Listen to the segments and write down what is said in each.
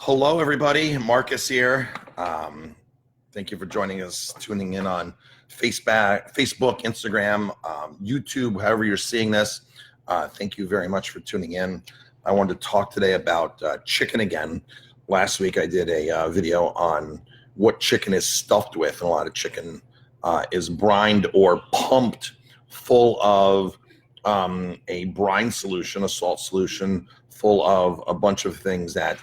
Hello, everybody. Marcus here. Thank you for joining us, tuning in on Facebook, Instagram, YouTube, however you're seeing this. Thank you very much for tuning in. I wanted to talk today about chicken again. Last week I did a video on what chicken is stuffed with, and a lot of chicken is brined or pumped full of a brine solution, a salt solution, full of a bunch of things that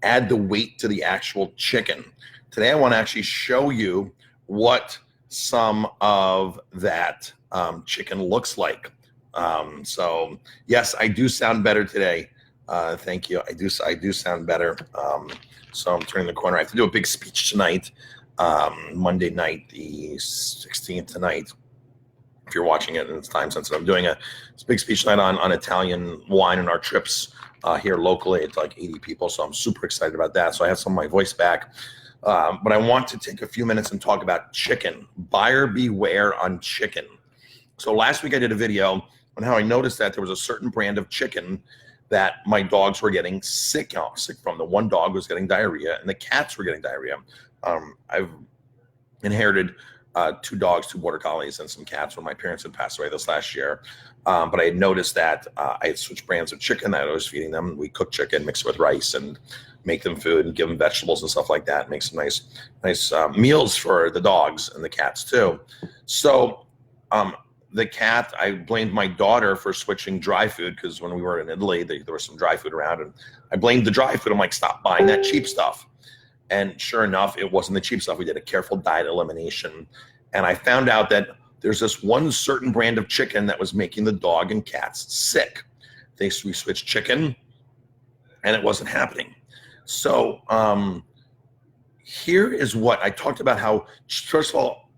add the weight to the actual chicken. Today, I want to actually show you what some of that chicken looks like. So yes, I do sound better today. Thank you. I do sound better. So I'm turning the corner. I have to do a big speech tonight, Monday night, the 16th tonight. If you're watching it and it's time sensitive, I'm doing a big speech tonight on Italian wine and our trips here locally. It's like 80 people, so I'm super excited about that. So I have some of my voice back. But I want to take a few minutes and talk about chicken. Buyer beware on chicken. So last week I did a video on how I noticed that there was a certain brand of chicken that my dogs were getting sick from. The one dog was getting diarrhea and the cats were getting diarrhea. I've inherited 2 dogs, 2 border collies, and some cats when my parents had passed away this last year. But I had noticed that I had switched brands of chicken that I was feeding them. We cook chicken, mix it with rice, and make them food and give them vegetables and stuff like that. Make some nice meals for the dogs and the cats too. So the cat, I blamed my daughter for switching dry food because when we were in Italy, there was some dry food around, and I blamed the dry food. I'm like, stop buying that cheap stuff. And sure enough, it wasn't the cheap stuff. We did a careful diet elimination. And I found out that there's this one certain brand of chicken that was making the dog and cats sick. We switched chicken and it wasn't happening. So here is what I talked about, how, first of all,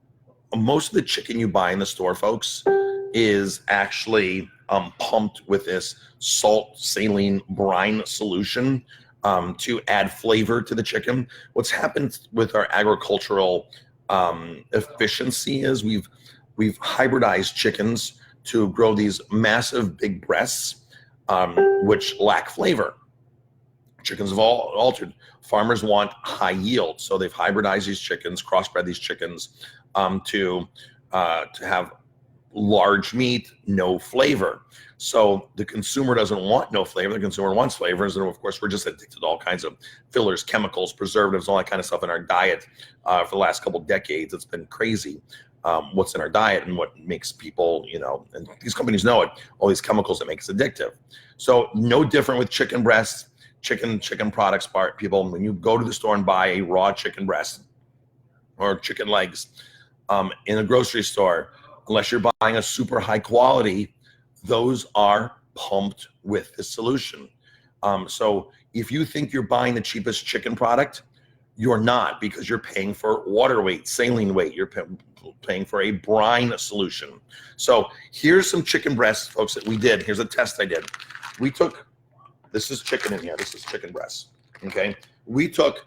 most of the chicken you buy in the store, folks, is actually pumped with this salt saline brine solution to add flavor to the chicken. What's happened with our agricultural efficiency is we've hybridized chickens to grow these massive big breasts, which lack flavor. Chickens have all altered. Farmers want high yield, so they've hybridized these chickens, crossbred these chickens to have large meat, no flavor. So the consumer doesn't want no flavor. The consumer wants flavors. And of course, we're just addicted to all kinds of fillers, chemicals, preservatives, all that kind of stuff in our diet for the last couple of decades. It's been crazy what's in our diet and what makes people, and these companies know it, all these chemicals that make us addictive. So no different with chicken breasts, chicken products, people. When you go to the store and buy a raw chicken breast or chicken legs in a grocery store, unless you're buying a super high quality, those are pumped with the solution. So if you think you're buying the cheapest chicken product, you're not, because you're paying for water weight, saline weight. You're paying for a brine solution. So here's some chicken breasts, folks, that we did. Here's a test I did. This is chicken in here. This is chicken breasts, okay? We took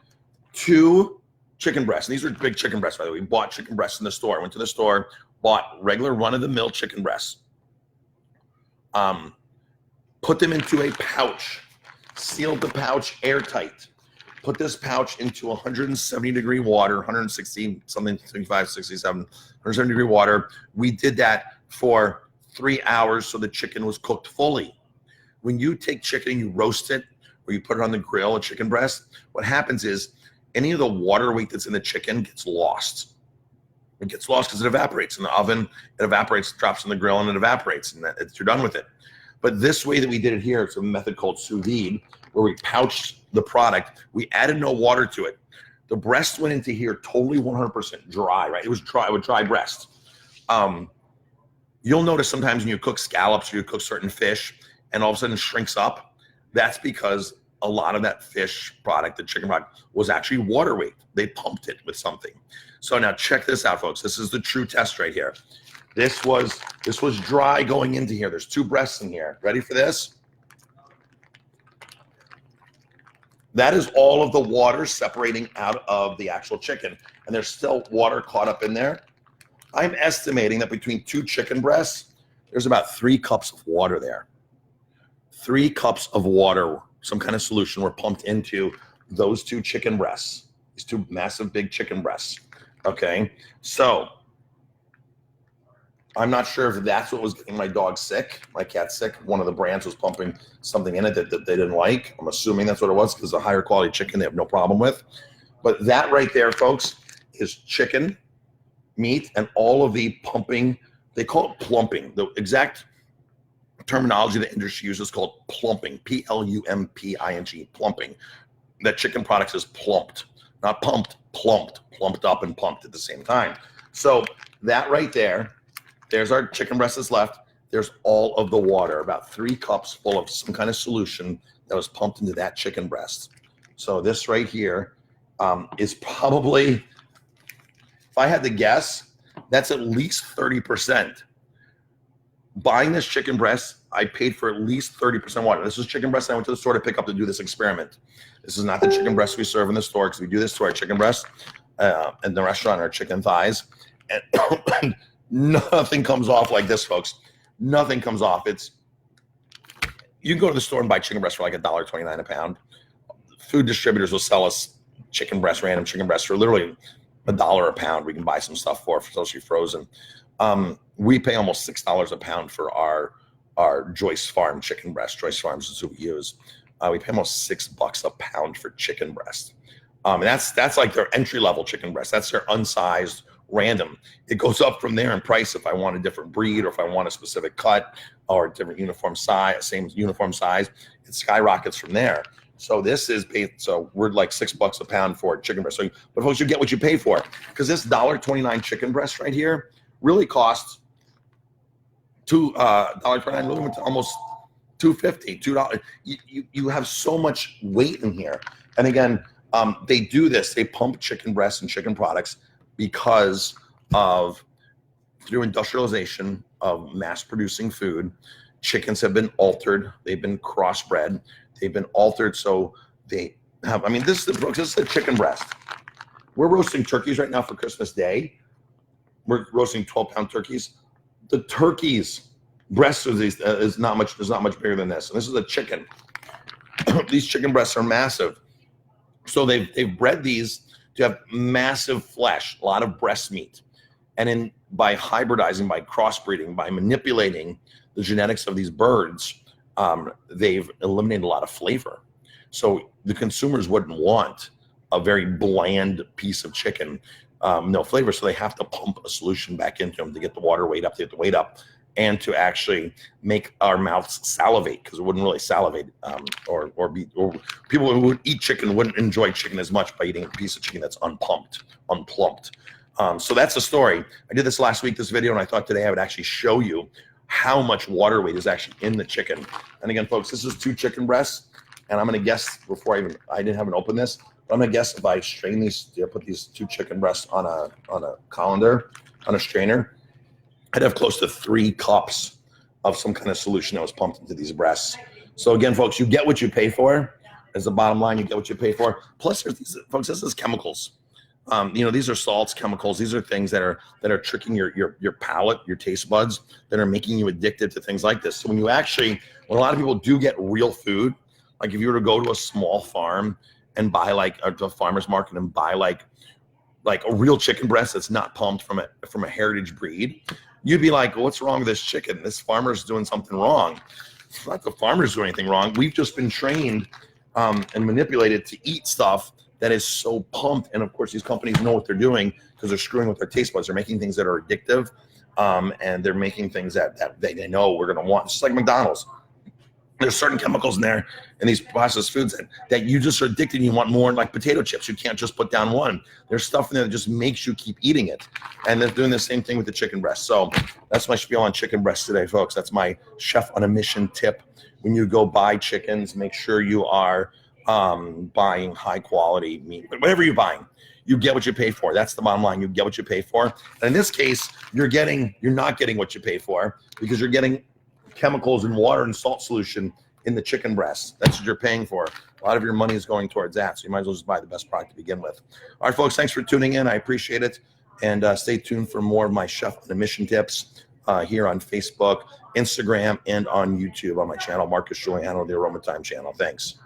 2 chicken breasts. And these are big chicken breasts, by the way. We bought chicken breasts in the store. Went to the store, bought regular run-of-the-mill chicken breasts. Put them into a pouch, sealed the pouch airtight, put this pouch into 170 degree water, 160 something, 65, 67, 170 degree water. We did that for 3 hours so the chicken was cooked fully. When you take chicken and you roast it or you put it on the grill, a chicken breast, what happens is any of the water weight that's in the chicken gets lost. It gets lost because it evaporates in the oven. It evaporates, drops in the grill, and it evaporates, and you're done with it. But this way that we did it here, it's a method called sous vide, where we pouched the product. We added no water to it. The breast went into here totally 100% dry, right? It was dry, with dry breast. You'll notice sometimes when you cook scallops or you cook certain fish, and all of a sudden it shrinks up. That's because a lot of that fish product, the chicken product, was actually water weight. They pumped it with something. So now check this out, folks. This is the true test right here. This was dry going into here. There's 2 breasts in here. Ready for this? That is all of the water separating out of the actual chicken. And there's still water caught up in there. I'm estimating that between 2 chicken breasts, there's about 3 cups of water there. 3 cups of water, some kind of solution, were pumped into those two chicken breasts, these two massive big chicken breasts. Okay, so I'm not sure if that's what was getting my dog sick, my cat sick. One of the brands was pumping something in it that they didn't like. I'm assuming that's what it was, because the higher quality chicken they have no problem with. But that right there, folks, is chicken meat, and all of the pumping, they call it plumping. The exact terminology the industry uses is called plumping, P-L-U-M-P-I-N-G, plumping. That chicken products is plumped, not pumped, plumped up and pumped at the same time. So that right there, there's our chicken breast that's left. There's all of the water, about 3 cups full of some kind of solution that was pumped into that chicken breast. So this right here is probably, if I had to guess, that's at least 30%. Buying this chicken breast, I paid for at least 30% water. This is chicken breast I went to the store to pick up to do this experiment. This is not the chicken breast we serve in the store, because we do this to our chicken breast in the restaurant, our chicken thighs. And nothing comes off like this, folks. Nothing comes off. You can go to the store and buy chicken breast for like $1.29 a pound. Food distributors will sell us chicken breast, random chicken breasts for literally $1 a pound. We can buy some stuff for especially frozen. We pay almost $6 a pound for our Joyce Farm chicken breast. Joyce Farms is who we use. We pay almost $6 a pound for chicken breast. And that's like their entry level chicken breast. That's their unsized random. It goes up from there in price if I want a different breed, or if I want a specific cut or a different uniform size, same uniform size, it skyrockets from there. So this is paid, so we're like $6 a pound for chicken breast. So, but folks, you get what you pay for, because this $1.29 chicken breast right here really costs $2.29, really went to almost $2.50, $2. You have so much weight in here. And again, they do this, they pump chicken breasts and chicken products because of, through industrialization of mass producing food, chickens have been altered, they've been crossbred, they've been altered, so they have, I mean, this is a chicken breast. We're roasting turkeys right now for Christmas Day. We're roasting 12-pound turkeys. The turkey's breast is not much bigger than this, and this is a chicken. These chicken breasts are massive. So they've bred these to have massive flesh, a lot of breast meat. And by hybridizing, by crossbreeding, by manipulating the genetics of these birds, they've eliminated a lot of flavor. So the consumers wouldn't want a very bland piece of chicken, no flavor. So they have to pump a solution back into them to get the water weight up, to get the weight up, and to actually make our mouths salivate, because it wouldn't really salivate, or people who would eat chicken wouldn't enjoy chicken as much by eating a piece of chicken that's unplumped. So that's the story. I did this last week, this video, and I thought today I would actually show you how much water weight is actually in the chicken. And again, folks, this is 2 chicken breasts, and I'm gonna guess, before I didn't open this, but I'm gonna guess if I strain these, put these 2 chicken breasts on a colander, on a strainer, I'd have close to 3 cups of some kind of solution that was pumped into these breasts. So again, folks, you get what you pay for. As the bottom line, you get what you pay for. Plus, there's these, folks, this is chemicals. These are salts, chemicals. These are things that are tricking your palate, your taste buds, that are making you addicted to things like this. So when a lot of people do get real food, like if you were to go to a small farm and buy a farmer's market and buy like a real chicken breast that's not pumped from a heritage breed, you'd be like, well, what's wrong with this chicken? This farmer's doing something wrong. It's not the farmer's doing anything wrong. We've just been trained and manipulated to eat stuff that is so pumped. And of course, these companies know what they're doing, because they're screwing with their taste buds. They're making things that are addictive, and they're making things that they know we're going to want. Just like McDonald's. There's certain chemicals in there in these processed foods that you just are addicted, and you want more, like potato chips. You can't just put down one. There's stuff in there that just makes you keep eating it. And they're doing the same thing with the chicken breast. So that's my spiel on chicken breast today, folks. That's my chef on a mission tip. When you go buy chickens, make sure you are buying high quality meat. But whatever you're buying, you get what you pay for. That's the bottom line. You get what you pay for. And in this case, you're not getting what you pay for, because you're getting chemicals and water and salt solution in the chicken breast. That's what you're paying for. A lot of your money is going towards that, so you might as well just buy the best product to begin with. All right, folks, thanks for tuning in. I appreciate it, and stay tuned for more of my chef on a mission tips here on Facebook, Instagram, and on YouTube on my channel, Marcus Giuliano, the Aroma Thyme channel. Thanks.